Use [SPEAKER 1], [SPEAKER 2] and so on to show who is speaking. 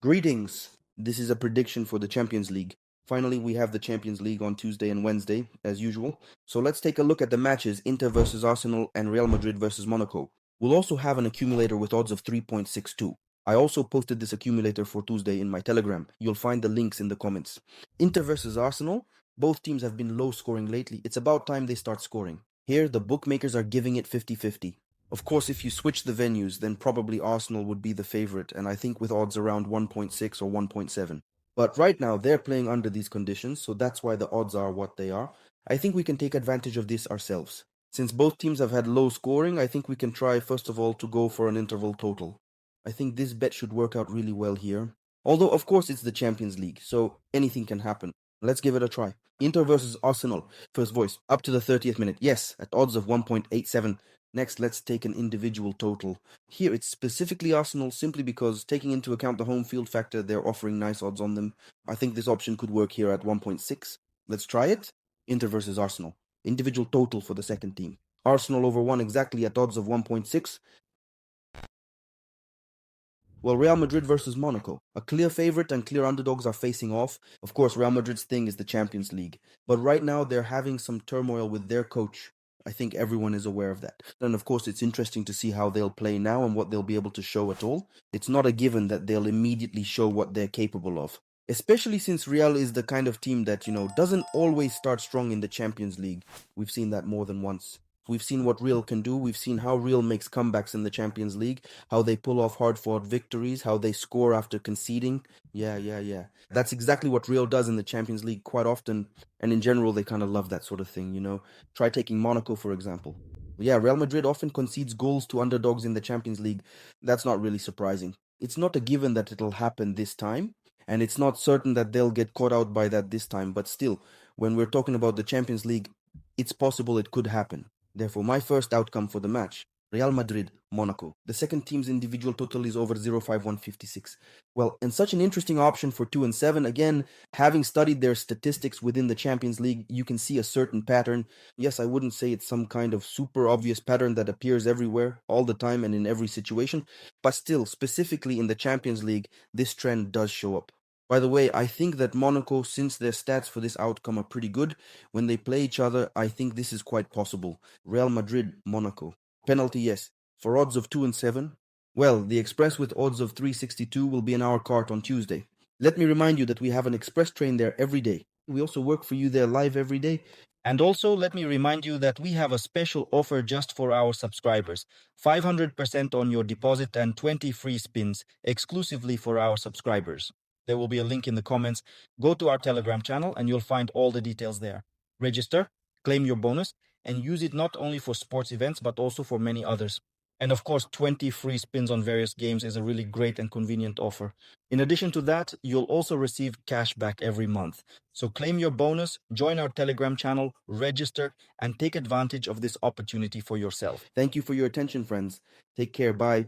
[SPEAKER 1] Greetings. This is a prediction for the Champions League. Finally, we have the Champions League on Tuesday and Wednesday, as usual. So let's take a look at the matches Inter versus Arsenal and Real Madrid versus Monaco. We'll also have an accumulator with odds of 3.62. I also posted this accumulator for Tuesday in my Telegram. You'll find the links in the comments. Inter versus Arsenal. Both teams have been low scoring lately. It's about time they start scoring. Here, the bookmakers are giving it 50-50. Of course, if you switch the venues, then probably Arsenal would be the favorite, and I think with odds around 1.6 or 1.7. But right now, they're playing under these conditions, so that's why the odds are what they are. I think we can take advantage of this ourselves. Since both teams have had low scoring, I think we can try, first of all, to go for an interval total. I think this bet should work out really well here. Although, of course, it's the Champions League, so anything can happen. Let's give it a try. Inter versus Arsenal. First voice, up to the 30th minute. Yes, at odds of 1.87. Next, let's take an individual total. Here, it's specifically Arsenal simply because, taking into account the home field factor, they're offering nice odds on them. I think this option could work here at 1.6. Let's try it. Inter versus Arsenal. Individual total for the second team. Arsenal over 1 exactly at odds of 1.6. Well, Real Madrid versus Monaco. A clear favorite and clear underdogs are facing off. Of course, Real Madrid's thing is the Champions League. But right now, they're having some turmoil with their coach. I think everyone is aware of that. And of course, it's interesting to see how they'll play now and what they'll be able to show at all. It's not a given that they'll immediately show what they're capable of. Especially since Real is the kind of team that, doesn't always start strong in the Champions League. We've seen that more than once. We've seen what Real can do. We've seen how Real makes comebacks in the Champions League, how they pull off hard-fought victories, how they score after conceding. Yeah. That's exactly what Real does in the Champions League quite often, and in general, they kind of love that sort of thing. Try taking Monaco, for example. Yeah, Real Madrid often concedes goals to underdogs in the Champions League. That's not really surprising. It's not a given that it'll happen this time, and it's not certain that they'll get caught out by that this time, but still, when we're talking about the Champions League, it's possible it could happen. Therefore, my first outcome for the match, Real Madrid, Monaco. The second team's individual total is over 0.5156. Well, and such an interesting option for 2 and 7. Again, having studied their statistics within the Champions League, you can see a certain pattern. Yes, I wouldn't say it's some kind of super obvious pattern that appears everywhere, all the time, and in every situation, but still, specifically in the Champions League, this trend does show up. By the way, I think that Monaco, since their stats for this outcome are pretty good, when they play each other, I think this is quite possible. Real Madrid, Monaco. Penalty, yes. For odds of 2 and 7? Well, the Express with odds of 362 will be in our cart on Tuesday. Let me remind you that we have an express train there every day. We also work for you there live every day. And also, let me remind you that we have a special offer just for our subscribers. 500% on your deposit and 20 free spins exclusively for our subscribers. There will be a link in the comments. Go to our Telegram channel and you'll find all the details there. Register, claim your bonus, and use it not only for sports events but also for many others. And of course, 20 free spins on various games is a really great and convenient offer. In addition to that, you'll also receive cash back every month. So claim your bonus, join our Telegram channel, register, and take advantage of this opportunity for yourself. Thank you for your attention, friends. Take care. Bye.